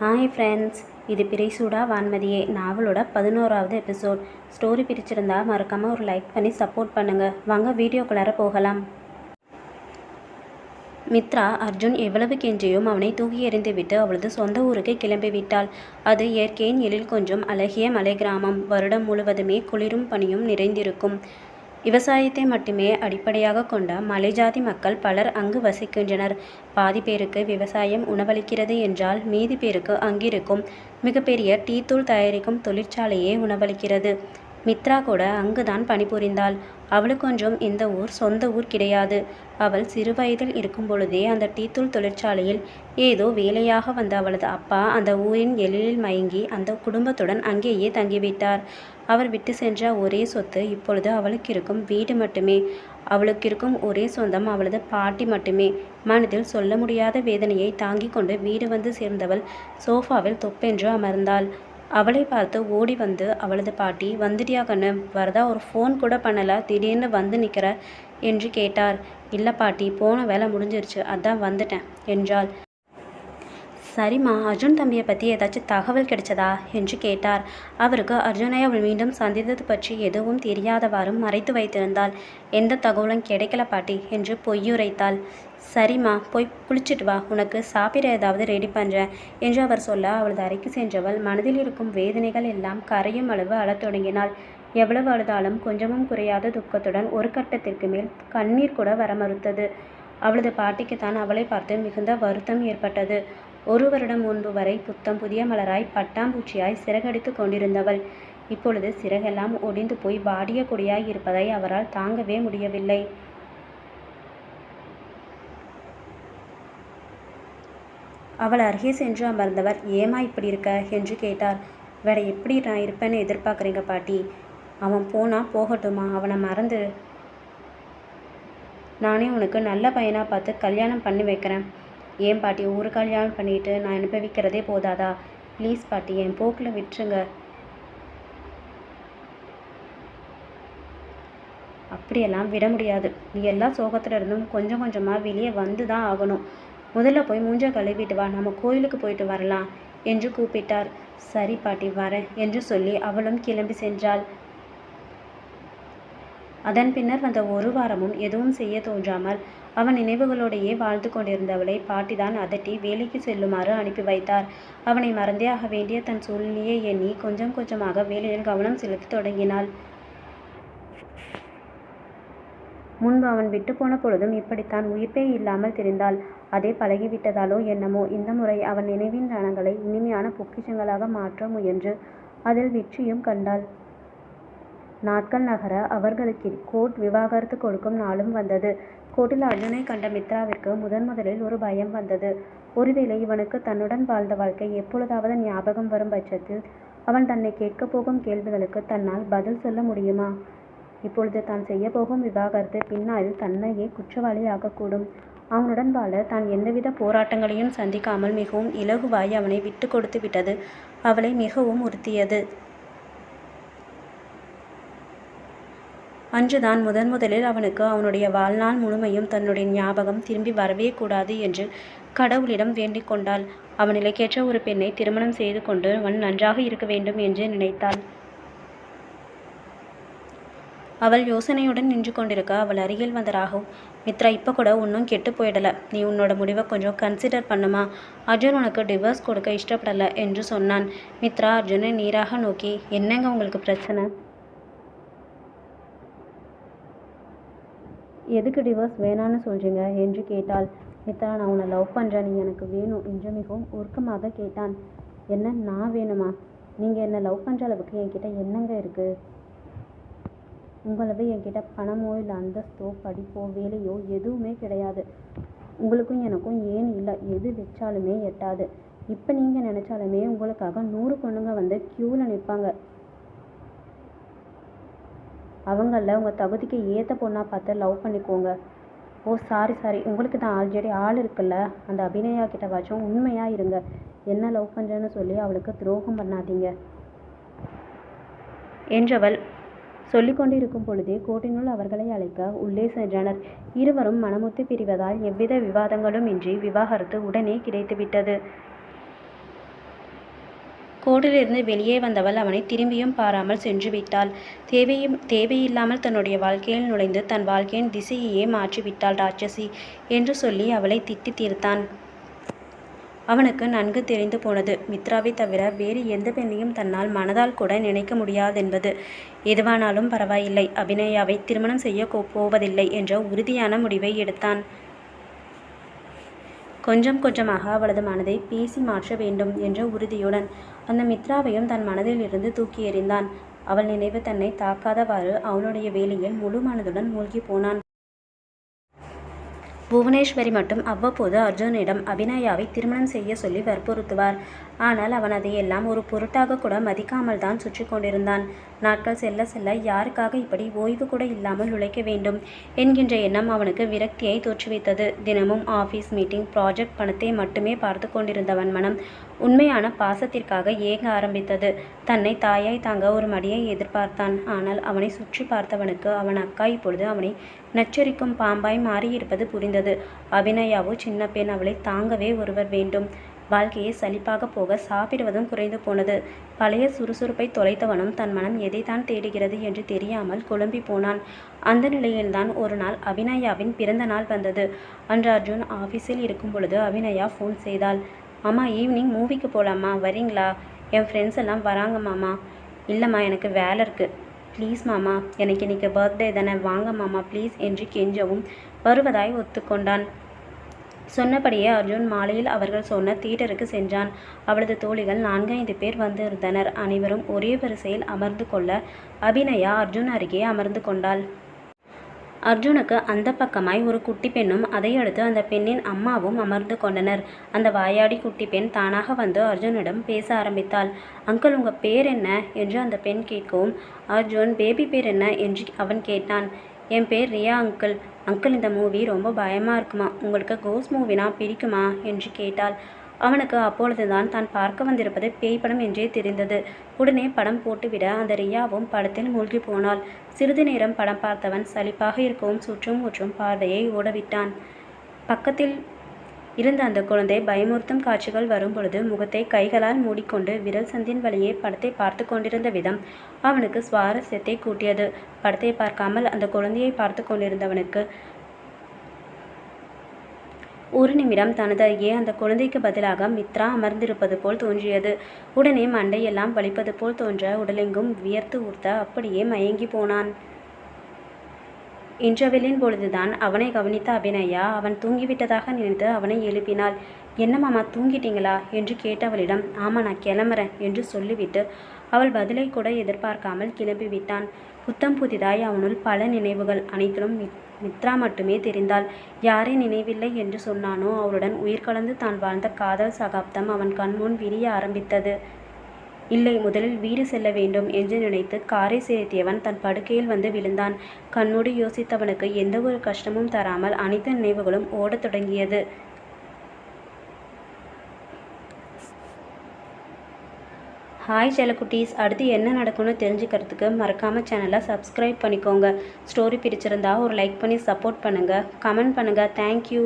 Hi friends, இது பிறைசூடா வான்மதியே நாவலோட 11வது episode. Story பிடிச்சிருந்தா மறக்காமல் ஒரு லைக் பண்ணி சப்போர்ட் பண்ணுங்கள். வாங்க வீடியோக்குள்ளார போகலாம். மித்ரா அர்ஜுன் எவ்வளவு கெஞ்சியும் அவனை தூக்கி எறிந்துவிட்டு அவளது சொந்த ஊருக்கு கிளம்பிவிட்டாள். அது இயற்கையின் எழில் கொஞ்சம் அழகிய மலை கிராமம். வருடம் முழுவதுமே குளிரும் பனியும் நிறைந்திருக்கும். விவசாயத்தை மட்டுமே அடிப்படையாக கொண்ட மலைஜாதி மக்கள் பலர் அங்கு வசிக்கின்றனர். பாதி பேருக்கு விவசாயம் உணவளிக்கிறது என்றால் மீதி பேருக்கு அங்கிருக்கும் மிகப்பெரிய டீ தூள் தயாரிக்கும் தொழிற்சாலையே உணவளிக்கிறது. மித்ரா கூட அங்குதான் பணிபுரிந்தாள். அவளுக்கு கொஞ்சம் இந்த ஊர் சொந்த ஊர் கிடையாது. அவள் சிறுவயதில் இருக்கும் பொழுதே அந்த டீத்தூள் தொழிற்சாலையில் ஏதோ வேலையாக வந்த அவளது அப்பா அந்த ஊரின் எழிலில் மயங்கி அந்த குடும்பத்துடன் அங்கேயே தங்கிவிட்டார். அவர் விட்டு சென்ற ஒரே சொத்து இப்பொழுது அவளுக்கு இருக்கும் வீடு மட்டுமே. அவளுக்கு இருக்கும் ஒரே சொந்தம் அவளது பாட்டி மட்டுமே. மனதில் சொல்ல முடியாத வேதனையை தாங்கிக் கொண்டு வீடு வந்து சேர்ந்தவள் சோஃபாவில் தொப்பென்று அமர்ந்தாள். அவளை பார்த்து ஓடி வந்து அவளது பாட்டி, வந்துட்டியா கண்ணு, வரதா ஒரு ஃபோன் கூட பண்ணல, திடீர்னு வந்து நிற்கிற என்று கேட்டார். இல்லை பாட்டி, போன வேலை முடிஞ்சிருச்சு, அதான் வந்துட்டேன் என்றாள். சரிம்மா, அர்ஜுன் தம்பியை பற்றி ஏதாச்சும் தகவல் கிடைச்சதா என்று கேட்டார். அவருக்கு அர்ஜுனை அவள் மீண்டும் சந்தித்தது பற்றி எதுவும் தெரியாதவாறும் மறைத்து வைத்திருந்தாள். எந்த தகவலும் கிடைக்கல பாட்டி என்று பொய்யுரைத்தாள். சரிம்மா, போய் குளிச்சுட்டு வா, உனக்கு சாப்பிட ஏதாவது ரெடி பண்ணுறேன் என்று அவர் சொல்ல அவளது அறைக்கு சென்றவள் மனதில் இருக்கும் வேதனைகள் எல்லாம் கரையும் அளவு அழத் தொடங்கினாள். எவ்வளவு அழுதாலும் கொஞ்சமும் குறையாத துக்கத்துடன் ஒரு கட்டத்திற்கு மேல் கண்ணீர் கூட வர மறுத்தது. அவளது பாட்டிக்குத்தான் அவளை பார்த்து மிகுந்த வருத்தம் ஏற்பட்டது. ஒரு வருடம் முன்பு வரை புத்தம் புதிய மலராய் பட்டாம்பூச்சியாய் சிறகடித்து கொண்டிருந்தவள் இப்பொழுது சிறகெல்லாம் ஒடிந்து போய் வாடிய கொடியாய் இருப்பதை அவரால் தாங்கவே முடியவில்லை. அவள் அருகே சென்று அமர்ந்தவர், ஏமா இப்படி இருக்க என்று கேட்டார். வேற எப்படி நான் இருப்பேன்னு எதிர்பார்க்குறீங்க பாட்டி? அவன் போனா போகட்டுமா, அவனை மறந்து நானே உனக்கு நல்ல பையனாக பார்த்து கல்யாணம் பண்ணி வைக்கிறேன். ஏன் பாட்டி, ஒரு கல்யாணம் பண்ணிட்டு நான் அனுபவிக்கிறதே போதாதா? ப்ளீஸ் பாட்டி, என் போக்கில் விட்டுருங்க. அப்படியெல்லாம் விட முடியாது. நீ எல்லா சோகத்துல இருந்தும் கொஞ்சம் கொஞ்சமாக வெளியே வந்து தான் ஆகணும். முதல்ல போய் மூஞ்ச கழுவிட்டு வா, நம்ம கோயிலுக்கு போயிட்டு வரலாம் என்று கூப்பிட்டார். சரி பாட்டி, வரேன் என்று சொல்லி அவளும் கிளம்பி சென்றாள். அதன் பின்னர் வந்த ஒரு வாரமும் எதுவும் செய்ய தோன்றாமல் அவன் நினைவுகளோடையே வாழ்ந்து கொண்டிருந்தவளை பாட்டிதான் அதட்டி வேலைக்கு செல்லுமாறு அனுப்பி வைத்தார். அவனை மறந்தே ஆக வேண்டிய தன் சூழ்நிலையை எண்ணி கொஞ்சம் கொஞ்சமாக வேலையில் கவனம் செலுத்த தொடங்கினாள். முன்பு அவன் விட்டு போன பொழுதும் இப்படித்தான் உயிர்ப்பே இல்லாமல் தெரிந்தாள். அதே பழகிவிட்டதாலோ என்னமோ இந்த முறை அவன் நினைவின் ரணங்களை இனிமையான பொக்கிஷங்களாக மாற்ற முயன்று அதில் வெற்றியும் கண்டாள். நாட்கள் நகர அவர்களுக்கு கோர்ட் விவாகரத்து கொடுக்கும் நாளும் வந்தது. கோர்ட்டில் அர்ஜுனை கண்ட மித்ராவிற்கு முதலில் ஒரு பயம் வந்தது. ஒருவேளை இவனுக்கு தன்னுடன் வாழ்ந்த வாழ்க்கை எப்பொழுதாவது ஞாபகம் வரும் பட்சத்தில் அவன் தன்னை கேட்கப் போகும் கேள்விகளுக்கு தன்னால் பதில் சொல்ல முடியுமா? இப்பொழுது தான் செய்ய போகும் விவாகரத்து பின்னாளில் தன்னையே குற்றவாளி ஆகக்கூடும். அவனுடன் வாழ தான் எந்தவித போராட்டங்களையும் சந்திக்காமல் மிகவும் இலகுவாய் அவனை விட்டு கொடுத்து விட்டது அவளை மிகவும் உறுத்தியது. அன்றுதான் முதலில் அவனுக்கு அவனுடைய வாழ்நாள் முழுமையும் தன்னுடைய ஞாபகம் திரும்பி வரவே கூடாது என்று கடவுளிடம் வேண்டிக் கொண்டாள். அவன் நிலைக்கேற்ற ஒரு பெண்ணை திருமணம் செய்து கொண்டு அவன் நன்றாக இருக்க வேண்டும் என்று நினைத்தாள். அவள் யோசனையுடன் நின்று கொண்டிருக்க அவள் அருகில் வந்த ராகவ், மித்ரா, இப்போ கூட ஒன்றும் கெட்டு போயிடலை, நீ உன்னோட முடிவை கொஞ்சம் கன்சிடர் பண்ணுமா? அர்ஜுன் உனக்கு டிவோர்ஸ் கொடுக்க இஷ்டப்படலை என்று சொன்னான். மித்ரா அர்ஜுனை நீராக நோக்கி, என்னங்க உங்களுக்கு பிரச்சனை? எதுக்கு டிவோர்ஸ் வேணான்னு சொல்கிறீங்க என்று கேட்டாள். மித்ரா, நான் உன்னை லவ் பண்ணுறேன், நீ எனக்கு வேணும் என்று மிகவும் உருக்கமாக கேட்டான். என்ன, நான் வேணுமா? நீங்கள் என்னை லவ் பண்ணுற அளவுக்கு என்கிட்ட என்னங்க இருக்குது? உங்களது என்கிட்ட பணமோ இல்லை அந்தஸ்தோ படிப்போ வேலையோ எதுவுமே கிடையாது. உங்களுக்கும் எனக்கும் ஏன் இல்லை, எது வச்சாலுமே எட்டாது. இப்போ நீங்கள் நினச்சாலுமே உங்களுக்காக 100 பொண்ணுங்க வந்து க்யூவில் நிற்பாங்க. அவங்கள உங்கள் தகுதிக்கு ஏற்ற பொண்ணாக பார்த்து லவ் பண்ணிக்கோங்க. ஓ சாரி, உங்களுக்கு தான் ஆல்ரெடி ஆள் இருக்குல்ல, அந்த அபிநயா கிட்ட வாச்சும் உண்மையாக இருங்க. என்ன லவ் பண்ணுறேன்னு சொல்லி அவளுக்கு துரோகம் பண்ணாதீங்க என்றவள் சொல்லிக்கொண்டிருக்கும் பொழுதே கோர்ட்டினுள் அவர்களை அழைக்க உள்ளே சென்றனர். இருவரும் மனமொத்து பிரிவதால் எவ்வித விவாதங்களும் இன்றி விவாகரத்து உடனே கிடைத்துவிட்டது. கோர்ட்டிலிருந்து வெளியே வந்தவள் அவனை திரும்பியும் பாராமல் சென்று விட்டாள். தேவையில்லாமல் தன்னுடைய வாழ்க்கையில் நுழைந்து தன் வாழ்க்கையின் திசையையே மாற்றிவிட்டாள் ராட்சசி என்று சொல்லி அவளை திட்டி தீர்த்தான். அவனுக்கு நன்கு தெரிந்து போனது, மித்ராவை தவிர வேறு எந்த பெண்ணையும் தன்னால் மனதால் கூட நினைக்க முடியாதென்பது. எதுவானாலும் பரவாயில்லை, அபிநயாவை திருமணம் செய்ய போவதில்லை என்ற உறுதியான முடிவை எடுத்தான். கொஞ்சம் கொஞ்சமாக அவளது மனதை பேசி மாற்ற வேண்டும் என்ற உறுதியுடன் அந்த மித்ராவையும் தன் மனதில் இருந்து தூக்கி எறிந்தான். அவள் நினைவு தன்னை தாக்காதவாறு அவனுடைய வேலையில் முழு மனதுடன் மூழ்கி போனான். புவனேஸ்வரி மட்டும் அவ்வப்போது அர்ஜுனிடம் அபிநயாவை திருமணம் செய்ய சொல்லி வற்புறுத்துவார். ஆனால் அவன் அதையெல்லாம் ஒரு பொருட்டாக கூட மதிக்காமல் தான் சுற்றி கொண்டிருந்தான். நாட்கள் செல்ல செல்ல யாருக்காக இப்படி ஓய்வு கூட இல்லாமல் உழைக்க வேண்டும் என்கின்ற எண்ணம் அவனுக்கு விரக்தியை தோற்றுவித்தது. தினமும் ஆஃபீஸ் மீட்டிங், ப்ராஜெக்ட், பணத்தை மட்டுமே பார்த்து கொண்டிருந்தவன் மனம் உண்மையான பாசத்திற்காக ஏங்க ஆரம்பித்தது. தன்னை தாயாய் தாங்க ஒரு மடியை எதிர்பார்த்தான். ஆனால் அவனை சுற்றி பார்த்தவனுக்கு அவன் அக்கா இப்பொழுது அவனை நச்சரிக்கும் பாம்பாய் மாறியிருப்பது புரிந்தது. அபிநயாவோ சின்ன பெண், அவளை தாங்கவே ஒருவர் வேண்டும். வாழ்க்கையை சலிப்பாக போக சாப்பிடுவதும் குறைந்து போனது. பழைய சுறுசுறுப்பை தொலைத்தவனும் தன் மனம் எதைத்தான் தேடுகிறது என்று தெரியாமல் குழம்பி போனான். அந்த நிலையில்தான் ஒரு நாள் அபிநயாவின் பிறந்த நாள் வந்தது. அன்று அர்ஜுன் ஆஃபீஸில் இருக்கும் பொழுது அபிநயா ஃபோன் செய்தாள். மாமா, ஈவினிங் மூவிக்கு போகலாமா, வரீங்களா? என் ஃப்ரெண்ட்ஸ் எல்லாம் வராங்க மாமா. இல்லைம்மா, எனக்கு வேலை இருக்குது. ப்ளீஸ் மாமா, எனக்கு இன்னைக்கு பர்த்டே தானே, வாங்க மாமா ப்ளீஸ் என்று கெஞ்சவும் வருவதாய் ஒத்துக்கொண்டான். சொன்னபடியே அர்ஜுன் மாலையில் அவர்கள் சொன்ன தியேட்டருக்கு சென்றான். அவளது தோழிகள் 4-5 பேர் வந்திருந்தனர். அனைவரும் ஒரே வரிசையில் அமர்ந்து கொள்ள அபிநயா அர்ஜுன் அருகே அமர்ந்து கொண்டாள். அர்ஜுனுக்கு அந்த பக்கமாய் ஒரு குட்டி பெண்ணும் அதையடுத்து அந்த பெண்ணின் அம்மாவும் அமர்ந்து கொண்டனர். அந்த வாயாடி குட்டி பெண் தானாக வந்து அர்ஜுனிடம் பேச ஆரம்பித்தாள். அங்கிள், உங்கள் பேர் என்ன என்று அந்த பெண் கேட்கவும் அர்ஜுன் பேபி பேர் என்ன என்று அவன் கேட்டான். என் பேர் ரியா அங்கிள். அங்கிள், இந்த மூவி ரொம்ப பயமாக இருக்குமா, உங்களுக்கு கோஸ்ட் மூவினா பிடிக்குமா என்று கேட்டாள். அவனுக்கு அப்பொழுதுதான் தான் பார்க்க வந்திருப்பது பேய் படம் என்றே தெரிந்தது. உடனே படம் போட்டுவிட அந்த ரியாவும் படத்தில் மூழ்கி போனாள். சிறிது நேரம் படம் பார்த்தவன் சலிப்பாக இருக்கவும் சுற்றும் முற்றும் பார்வையை ஓடவிட்டான். பக்கத்தில் இருந்த அந்த குழந்தை பயமுறுத்தும் காட்சிகள் வரும்பொழுது முகத்தை கைகளால் மூடிக்கொண்டு விரல் சந்தின் வழியே படத்தை பார்த்து கொண்டிருந்த விதம் அவனுக்கு சுவாரஸ்யத்தை கூட்டியது. படத்தை பார்க்காமல் அந்த குழந்தையை பார்த்து கொண்டிருந்தவனுக்கு ஒரு நிமிடம் தனது அருகே அந்த குழந்தைக்கு பதிலாக மித்ரா அமர்ந்திருப்பது போல் தோன்றியது. உடனே மண்டையெல்லாம் வலிப்பது போல் தோன்ற உடலெங்கும் வியர்த்து ஊர்த்த அப்படியே மயங்கி போனான். இன்டர்வெல்லின் பொழுதுதான் அவனை கவனித்த அபிநயா அவன் தூங்கிவிட்டதாக நினைத்து அவனை எழுப்பினாள். என்ன மாமா, தூங்கிட்டீங்களா என்று கேட்டவளிடம் ஆமாம், நான் கிளம்புறேன் என்று சொல்லிவிட்டு அவள் பதிலை கூட எதிர்பார்க்காமல் கிளம்பிவிட்டான். புத்தம் புதிதாய் அவனுள் பல நினைவுகள். அனைத்திலும் மித்ரா மட்டுமே தெரிந்தாள். யாரை நினைவில்லை என்று சொன்னானோ அவளுடன் உயிர் கலந்து தான் வாழ்ந்த காதல் சகாப்தம் அவன் கண்முன் விரிய ஆரம்பித்தது. இல்லை, முதலில் வீடு செல்ல வேண்டும் என்று நினைத்து காரை செலுத்தியவன் தன் படுக்கையில் வந்து விழுந்தான். கண்மூடி யோசித்தவனுக்கு எந்த ஒரு கஷ்டமும் தராமல் அனைத்து நினைவுகளும் ஓடத் தொடங்கியது. ஹாய் செல்லக்குட்டீஸ், அடுத்து என்ன நடக்கும்னு தெரிஞ்சுக்கிறதுக்கு மறக்காமல் சேனலை சப்ஸ்கிரைப் பண்ணிக்கோங்க. ஸ்டோரி பிடிச்சிருந்தா ஒரு லைக் பண்ணி சப்போர்ட் பண்ணுங்கள், கமெண்ட் பண்ணுங்கள். தேங்க்யூ.